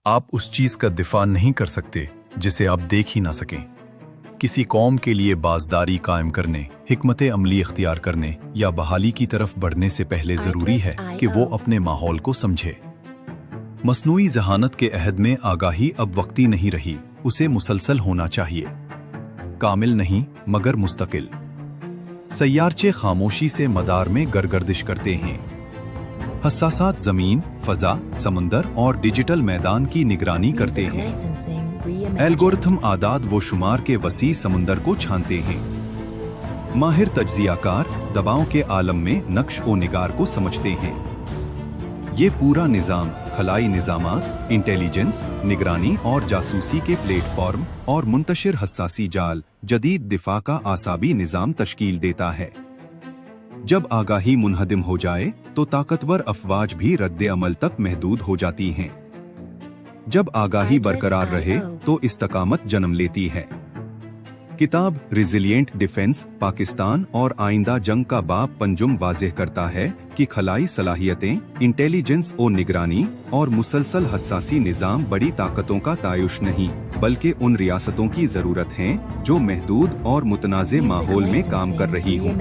آپ اس چیز کا دفاع نہیں کر سکتے جسے آپ دیکھ ہی نہ سکیں۔ کسی قوم کے لیے بازداری قائم کرنے، حکمت عملی اختیار کرنے یا بحالی کی طرف بڑھنے سے پہلے ضروری ہے کہ وہ اپنے ماحول کو سمجھے۔ مصنوعی ذہانت کے عہد میں آگاہی اب وقتی نہیں رہی، اسے مسلسل ہونا چاہیے، کامل نہیں مگر مستقل۔ سیارچے خاموشی سے مدار میں گردش کرتے ہیں، حساسات زمین، فضا، سمندر اور ڈیجیٹل میدان کی نگرانی کرتے ہیں۔ الگورتھم اعداد و شمار کے وسیع سمندر کو چھانتے ہیں۔ ماہر تجزیہ کار دباؤں کے عالم میں نقش و نگار کو سمجھتے ہیں۔ یہ پورا نظام خلائی نظامات، انٹیلیجنس، نگرانی اور جاسوسی کے پلیٹ فارم اور منتشر حساسی جال جدید دفاع کا اعصابی نظام تشکیل دیتا ہے۔ جب آگاہی منہدم ہو جائے تو طاقتور افواج بھی رد عمل تک محدود ہو جاتی ہیں۔ جب آگاہی برقرار رہے تو استقامت جنم لیتی ہے۔ کتاب ریزیلینٹ ڈیفنس پاکستان اور آئندہ جنگ کا باب پنجم واضح کرتا ہے کہ خلائی صلاحیتیں، انٹیلیجنس و نگرانی اور مسلسل حساسی نظام بڑی طاقتوں کا تعیش نہیں بلکہ ان ریاستوں کی ضرورت ہیں جو محدود اور متنازع ماحول میں کام کر رہی ہوں۔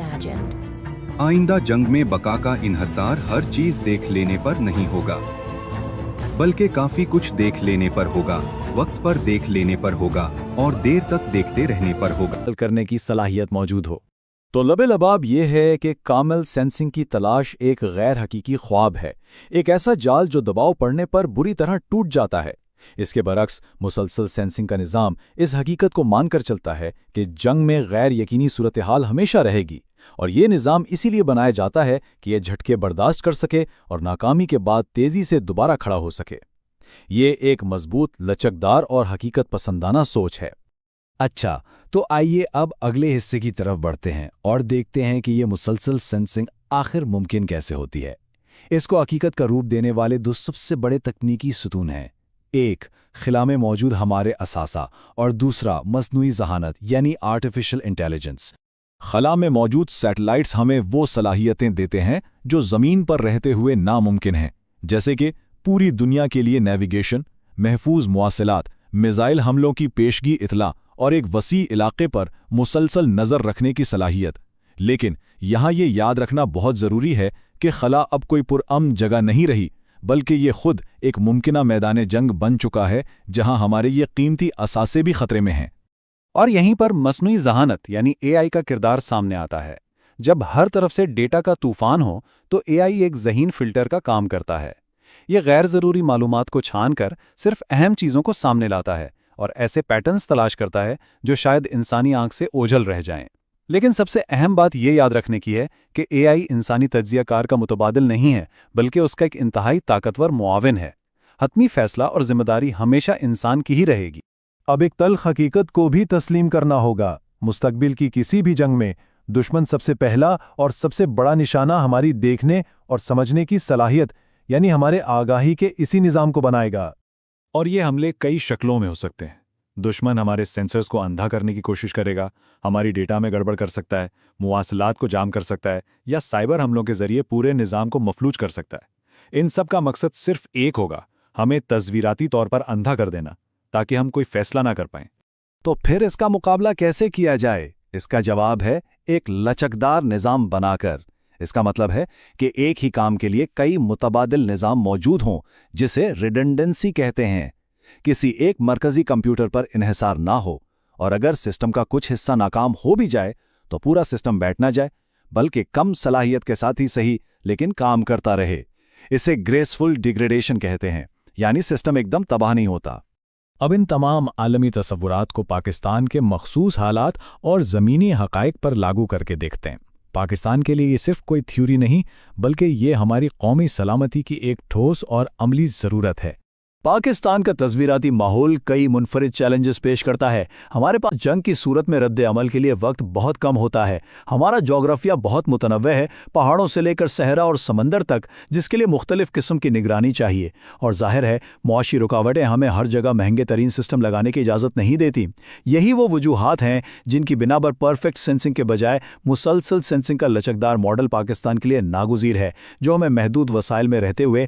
آئندہ جنگ میں بقا کا انحصار ہر چیز دیکھ لینے پر نہیں ہوگا بلکہ کافی کچھ دیکھ لینے پر ہوگا، وقت پر دیکھ لینے پر ہوگا اور دیر تک دیکھتے رہنے پر ہوگا۔ کرنے کی صلاحیت موجود ہو تو لب لباب یہ ہے کہ کامل سینسنگ کی تلاش ایک غیر حقیقی خواب ہے، ایک ایسا جال جو دباؤ پڑنے پر بری طرح ٹوٹ جاتا ہے۔ اس کے برعکس مسلسل سینسنگ کا نظام اس حقیقت کو مان کر چلتا ہے کہ جنگ میں غیر یقینی صورتحال ہمیشہ رہے گی، اور یہ نظام اسی لیے بنایا جاتا ہے کہ یہ جھٹکے برداشت کر سکے اور ناکامی کے بعد تیزی سے دوبارہ کھڑا ہو سکے۔ یہ ایک مضبوط، لچکدار اور حقیقت پسندانہ سوچ ہے۔ اچھا، تو آئیے اب اگلے حصے کی طرف بڑھتے ہیں اور دیکھتے ہیں کہ یہ مسلسل سینسنگ آخر ممکن کیسے ہوتی ہے۔ اس کو حقیقت کا روپ دینے والے دو سب سے بڑے تکنیکی ستون ہیں، ایک خلا میں موجود ہمارے اثاثہ اور دوسرا مصنوعی ذہانت یعنی آرٹیفیشل انٹیلیجنس۔ خلا میں موجود سیٹلائٹس ہمیں وہ صلاحیتیں دیتے ہیں جو زمین پر رہتے ہوئے ناممکن ہیں، جیسے کہ پوری دنیا کے لیے نیویگیشن، محفوظ مواصلات، میزائل حملوں کی پیشگی اطلاع اور ایک وسیع علاقے پر مسلسل نظر رکھنے کی صلاحیت۔ لیکن یہاں یہ یاد رکھنا بہت ضروری ہے کہ خلا اب کوئی پرامن جگہ نہیں رہی بلکہ یہ خود ایک ممکنہ میدان جنگ بن چکا ہے جہاں ہمارے یہ قیمتی اثاثے بھی خطرے میں ہیں۔ اور یہیں پر مصنوعی ذہانت یعنی اے آئی کا کردار سامنے آتا ہے۔ جب ہر طرف سے ڈیٹا کا طوفان ہو تو اے آئی ایک ذہین فلٹر کا کام کرتا ہے۔ یہ غیر ضروری معلومات کو چھان کر صرف اہم چیزوں کو سامنے لاتا ہے اور ایسے پیٹرنز تلاش کرتا ہے جو شاید انسانی آنکھ سے اوجھل رہ جائیں۔ لیکن سب سے اہم بات یہ یاد رکھنے کی ہے کہ اے آئی انسانی تجزیہ کار کا متبادل نہیں ہے بلکہ اس کا ایک انتہائی طاقتور معاون ہے۔ حتمی فیصلہ اور ذمہ داری ہمیشہ انسان کی ہی رہے گی۔ اب ایک تلخ حقیقت کو بھی تسلیم کرنا ہوگا، مستقبل کی کسی بھی جنگ میں دشمن سب سے پہلا اور سب سے بڑا نشانہ ہماری دیکھنے اور سمجھنے کی صلاحیت یعنی ہمارے آگاہی کے اسی نظام کو بنائے گا۔ اور یہ حملے کئی شکلوں میں ہو سکتے ہیں۔ دشمن ہمارے سینسرز کو اندھا کرنے کی کوشش کرے گا، ہماری ڈیٹا میں گڑبڑ کر سکتا ہے، مواصلات کو جام کر سکتا ہے یا سائبر حملوں کے ذریعے پورے نظام کو مفلوج کر سکتا ہے۔ ان سب کا مقصد صرف ایک ہوگا، ہمیں تصویراتی طور پر اندھا کر دینا تاکہ ہم کوئی فیصلہ نہ کر پائیں۔ تو پھر اس کا مقابلہ کیسے کیا جائے؟ اس کا جواب ہے ایک لچکدار نظام بنا کر۔ اس کا مطلب ہے کہ ایک ہی کام کے لیے کئی متبادل نظام موجود ہوں جسے ریڈنڈنسی کہتے ہیں۔ کسی ایک مرکزی کمپیوٹر پر انحصار نہ ہو، اور اگر سسٹم کا کچھ حصہ ناکام ہو بھی جائے تو پورا سسٹم بیٹھ نہ جائے بلکہ کم صلاحیت کے ساتھ ہی صحیح لیکن کام کرتا رہے۔ اسے گریسفل ڈیگریڈیشن کہتے ہیں، یعنی سسٹم ایک دم تباہ نہیں ہوتا۔ اب ان تمام عالمی تصورات کو پاکستان کے مخصوص حالات اور زمینی حقائق پر لاگو کر کے دیکھتے ہیں۔ پاکستان کے لیے یہ صرف کوئی تھیوری نہیں بلکہ یہ ہماری قومی سلامتی کی ایک ٹھوس اور عملی ضرورت ہے۔ پاکستان کا تصویراتی ماحول کئی منفرد چیلنجز پیش کرتا ہے۔ ہمارے پاس جنگ کی صورت میں رد عمل کے لیے وقت بہت کم ہوتا ہے۔ ہمارا جغرافیہ بہت متنوع ہے، پہاڑوں سے لے کر صحرا اور سمندر تک، جس کے لیے مختلف قسم کی نگرانی چاہیے۔ اور ظاہر ہے معاشی رکاوٹیں ہمیں ہر جگہ مہنگے ترین سسٹم لگانے کی اجازت نہیں دیتی۔ یہی وہ وجوہات ہیں جن کی بنا پر پرفیکٹ سینسنگ کے بجائے مسلسل سینسنگ کا لچکدار ماڈل پاکستان کے لیے ناگزیر ہے، جو ہمیں محدود وسائل میں رہتے ہوئے